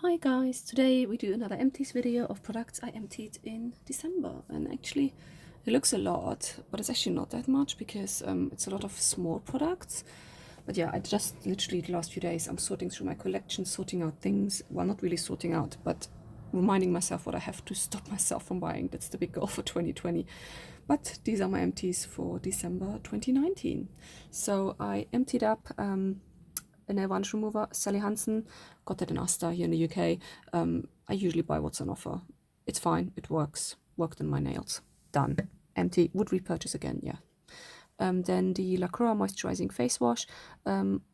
Hi guys, today we do another empties video of products I emptied in December, and actually it looks a lot, but it's actually not that much because it's a lot of small products. But yeah, I just literally the last few days I'm sorting through my collection, sorting out things, well, not really sorting out, but reminding myself what I have to stop myself from buying. That's the big goal for 2020. But these are my empties for December 2019. So I emptied up a nail varnish remover, Sally Hansen. Got that in Asda here in the UK. I usually buy what's on offer. It's fine, it works. Worked on my nails. Done. Empty. Would repurchase again, yeah. Then the La Croix moisturizing face wash.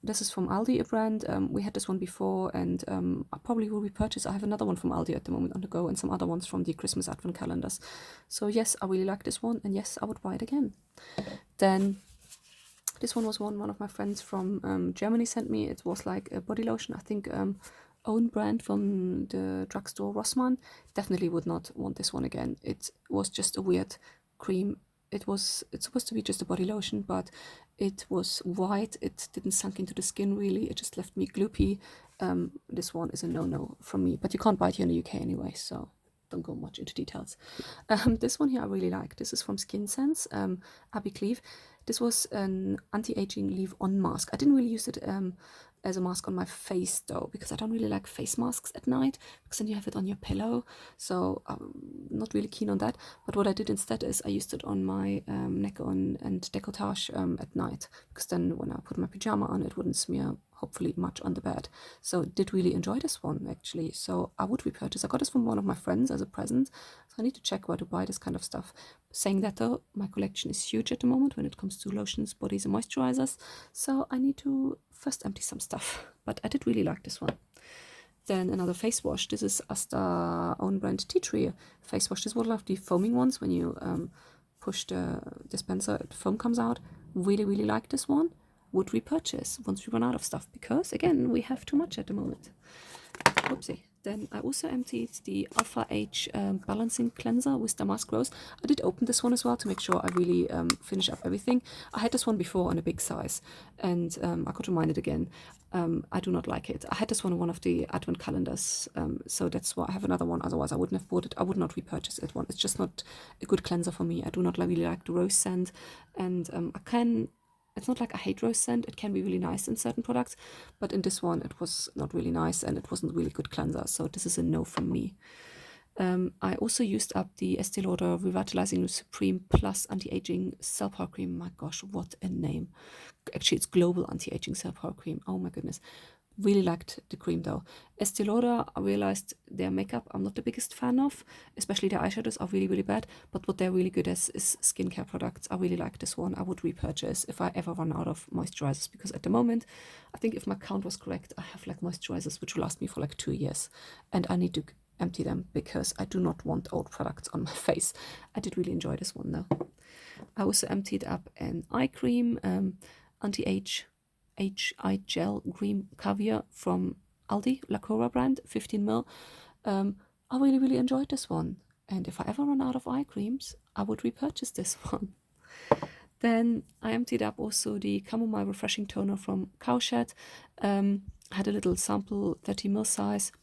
This is from Aldi, a brand. We had this one before, and I probably will repurchase. I have another one from Aldi at the moment on the go, and some other ones from the Christmas advent calendars. So yes, I really like this one, and yes, I would buy it again. Then this one was one of my friends from Germany sent me. It was like a body lotion, I think own brand from the drugstore Rossmann. Definitely would not want this one again. It was just a weird cream. It's supposed to be just a body lotion, but it was white. It didn't sink into the skin really. It just left me gloopy. This one is a no-no from me, but you can't buy it here in the UK anyway, so don't go much into details. This one here I really like. This is from Skin Sense, Abby Cleave. This was an anti-aging leave-on mask. I didn't really use it as a mask on my face though, because I don't really like face masks at night, because then you have it on your pillow, so I'm not really keen on that. But what I did instead is I used it on my neck and decolletage at night, because then when I put my pyjama on, it wouldn't smear hopefully much on the bed. So did really enjoy this one actually, so I would repurchase. I got this from one of my friends as a present, so I need to check where to buy this kind of stuff. Saying that though, my collection is huge at the moment when it comes to lotions, bodies and moisturizers, so I need to first empty some stuff, but I did really like this one. Then another face wash. This is Asta own brand Tea Tree face wash. This is one of the foaming ones. When you push the dispenser, the foam comes out. Really like this one. Would repurchase once we run out of stuff, because again we have too much at the moment. Whoopsie. Then I also emptied the Alpha H balancing cleanser with damask rose. I did open this one as well to make sure I really finish up everything. I had this one before in a big size, and I got reminded again. I do not like it. I had this one in one of the advent calendars, so that's why I have another one. Otherwise I wouldn't have bought it. I would not repurchase it one. It's just not a good cleanser for me. I do not really like the rose scent, and it's not like I hate rose scent. It can be really nice in certain products, but in this one it was not really nice, and it wasn't really good cleanser, so this is a no from me. I also used up the Estee Lauder Revitalizing Supreme Plus Anti-Aging Cell Power Cream. My gosh, what a name. Actually, it's Global Anti-Aging Cell Power Cream. Oh my goodness. Really liked the cream though. Estee Lauder, I realized their makeup I'm not the biggest fan of, especially their eyeshadows are really bad, but what they're really good at is skincare products. I really like this one. I would repurchase if I ever run out of moisturizers, because at the moment, I think if my count was correct, I have like moisturizers which will last me for like 2 years, and I need to empty them because I do not want old products on my face. I did really enjoy this one though. I also emptied up an eye cream, anti-age HI Gel Green Caviar from Aldi, La Croix brand, 15ml. I really enjoyed this one, and if I ever run out of eye creams, I would repurchase this one. Then I emptied up also the Chamomile Refreshing Toner from Cowshed. Had a little sample, 30ml size.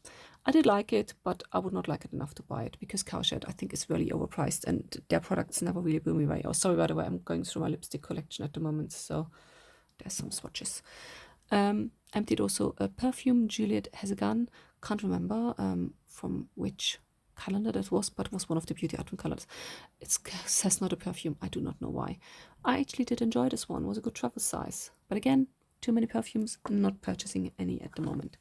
I did like it, but I would not like it enough to buy it, because Cowshed I think is really overpriced, and their products never really blew me away. Oh, sorry, by the way, I'm going through my lipstick collection at the moment, so there's some swatches. Emptied also a perfume, Juliet Has a Gun. Can't remember from which calendar that was, but it was one of the beauty advent calendars. It says not a perfume. I do not know why. I actually did enjoy this one. It was a good travel size. But again, too many perfumes. Not purchasing any at the moment.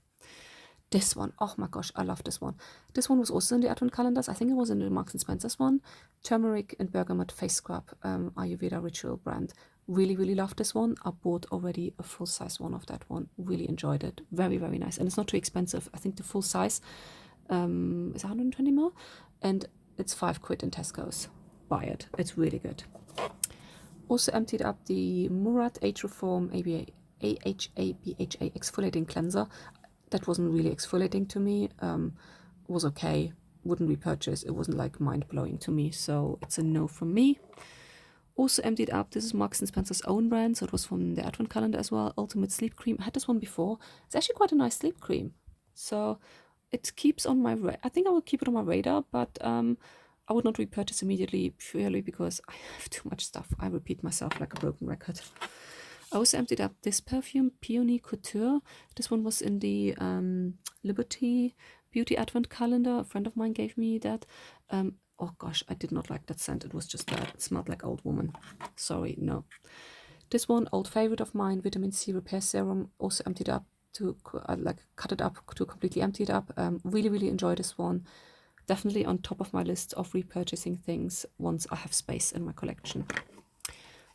This one, oh my gosh, I love this one. This one was also in the advent calendars. I think it was in the Marks and Spencer's one. Turmeric and bergamot face scrub, Ayurveda Ritual brand. Really love this one. I bought already a full size one of that one. Really enjoyed it. Very nice, and it's not too expensive. I think the full size is 120ml, and it's £5 in Tesco's. Buy it. It's really good. Also emptied up the Murad Age Reform AHA BHA exfoliating cleanser. That wasn't really exfoliating to me. Was okay. Wouldn't repurchase. It wasn't like mind-blowing to me, so it's a no from me. Also emptied up, this is Marks and Spencer's own brand, so it was from the advent calendar as well, Ultimate Sleep Cream. I had this one before. It's actually quite a nice sleep cream. So it keeps on my I think I will keep it on my radar, but I would not repurchase immediately purely because I have too much stuff. I repeat myself like a broken record. I also emptied up this perfume, Peony Couture. This one was in the Liberty Beauty Advent Calendar. A friend of mine gave me that. Oh gosh, I did not like that scent. It was just bad. It smelled like old woman. Sorry, no. This one, old favorite of mine, Vitamin C Repair Serum, also emptied up to like cut it up to completely empty it up. Really, really enjoy this one. Definitely on top of my list of repurchasing things once I have space in my collection.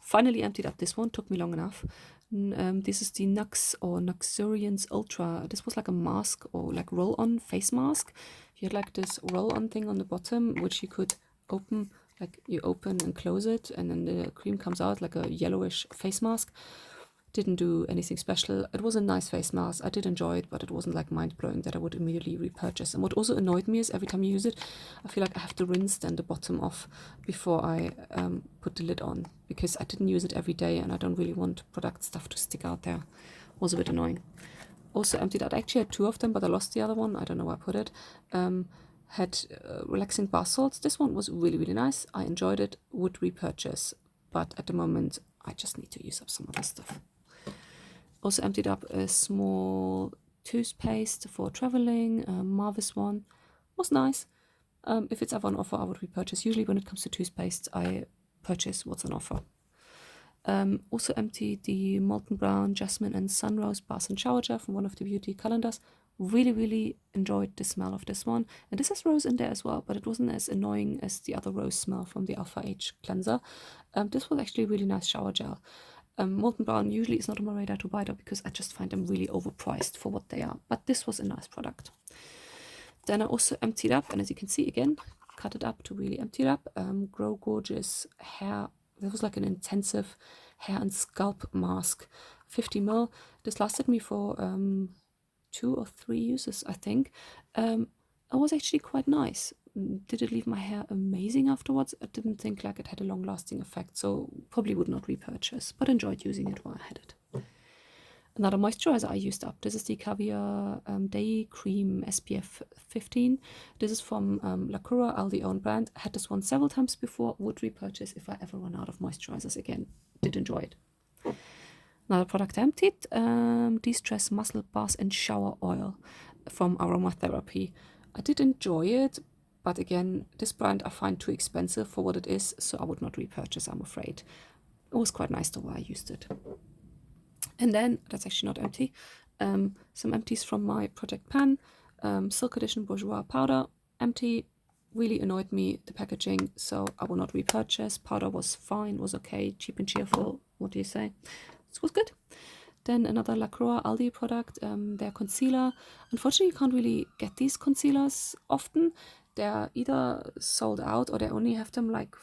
Finally emptied up this one, took me long enough. This is the Nux or Nuxuriance Ultra. This was like a mask or like roll-on face mask. You had like this roll-on thing on the bottom, which you could open, like you open and close it, and then the cream comes out like a yellowish face mask. Didn't do anything special. It was a nice face mask. I did enjoy it, but it wasn't like mind-blowing that I would immediately repurchase. And what also annoyed me is every time you use it, I feel like I have to rinse then the bottom off before I put the lid on, because I didn't use it every day and I don't really want product stuff to stick out there. Was a bit annoying. Also emptied out. I actually had two of them, but I lost the other one. I don't know where I put it. Had relaxing bath salts. This one was really, really nice. I enjoyed it. Would repurchase, but at the moment I just need to use up some other stuff. Also emptied up a small toothpaste for traveling, Marvis one. Was nice. If it's ever on offer, I would repurchase. Usually when it comes to toothpaste, I purchase what's on offer. Also emptied the Molten Brown, Jasmine and Sunrose Bath and Shower Gel from one of the beauty calendars. Really, really enjoyed the smell of this one. And this has rose in there as well, but it wasn't as annoying as the other rose smell from the Alpha H cleanser. This was actually a really nice shower gel. Molten Brown usually is not on my radar to buy though, because I just find them really overpriced for what they are. But this was a nice product. Then I also emptied up, and as you can see again, cut it up to really empty it up. Grow Gorgeous hair. This was like an intensive hair and scalp mask, 50 ml. This lasted me for 2 or 3 uses, I think. It was actually quite nice. Did it leave my hair amazing afterwards? I didn't think like it had a long-lasting effect, so probably would not repurchase, but enjoyed using it while I had it. Another moisturizer I used up. This is the Caviar Day Cream SPF 15. This is from Lacura, Aldi own brand. Had this one several times before. Would repurchase if I ever run out of moisturizers again. Did enjoy it. Another product emptied. De-Stress Muscle Bath and Shower Oil from Aromatherapy. I did enjoy it, but again, this brand I find too expensive for what it is, so I would not repurchase, I'm afraid. It was quite nice though while I used it. And then, that's actually not empty, some empties from my Project Pan. Silk Edition Bourjois Powder, empty. Really annoyed me, the packaging, so I will not repurchase. Powder was fine, was okay, cheap and cheerful. What do you say? This was good. Then another Lacroix Aldi product, their concealer. Unfortunately, you can't really get these concealers often. They're either sold out or they only have them like,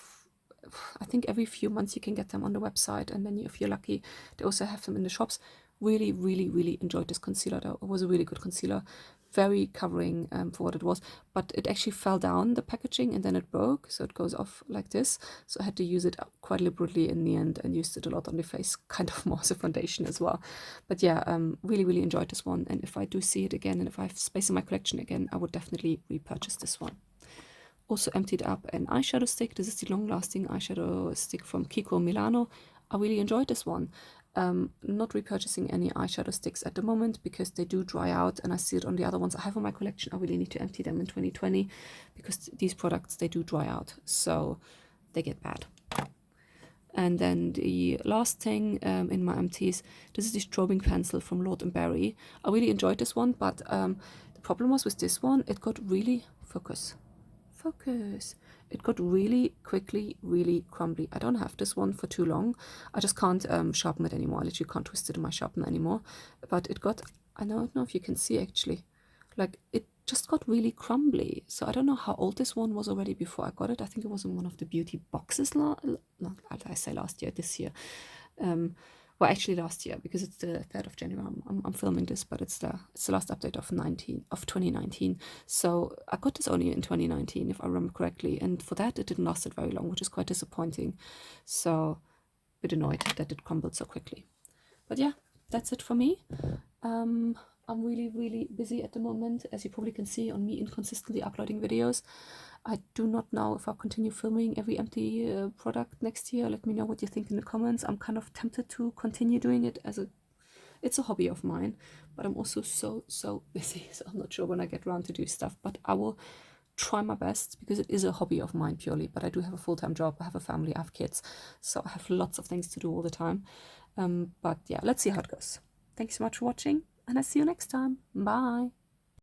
I think every few months you can get them on the website, and then if you're lucky, they also have them in the shops. Really, really, really enjoyed this concealer though. It was a really good concealer. Very covering for what it was, but it actually fell down the packaging and then it broke, so it goes off like this. So I had to use it quite liberally in the end and used it a lot on the face, kind of more as a foundation as well. But yeah, really, really enjoyed this one, and if I do see it again and if I have space in my collection again, I would definitely repurchase this one. Also emptied up an eyeshadow stick. This is the long-lasting eyeshadow stick from Kiko Milano. I really enjoyed this one. Not repurchasing any eyeshadow sticks at the moment because they do dry out, and I see it on the other ones I have in my collection. I really need to empty them in 2020 because these products, they do dry out, so they get bad. And then the last thing in my empties, this is the strobing pencil from Lord & Berry. I really enjoyed this one, but the problem was with this one, it got really focus. It got really quickly really crumbly. I don't have this one for too long. I just can't sharpen it anymore. I literally can't twist it in my sharpener anymore. But it got, I don't know if you can see actually, like it just got really crumbly. So I don't know how old this one was already before I got it. I think it was in one of the beauty boxes, this year. Well, actually last year, because it's the 3rd of January. I'm filming this, but it's the last update of 2019. So I got this only in 2019, if I remember correctly, and for that it didn't last it very long, which is quite disappointing. So a bit annoyed that it crumbled so quickly. But yeah, that's it for me. I'm really busy at the moment, as you probably can see on me inconsistently uploading videos. I do not know if I'll continue filming every empty product next year. Let me know what you think in the comments. I'm kind of tempted to continue doing it as it's a hobby of mine, but I'm also so busy, so I'm not sure when I get around to do stuff, but I will try my best because it is a hobby of mine purely. But I do have a full-time job, I have a family, I have kids, so I have lots of things to do all the time. But yeah, let's see how it goes. Thanks so much for watching, and I'll see you next time. Bye.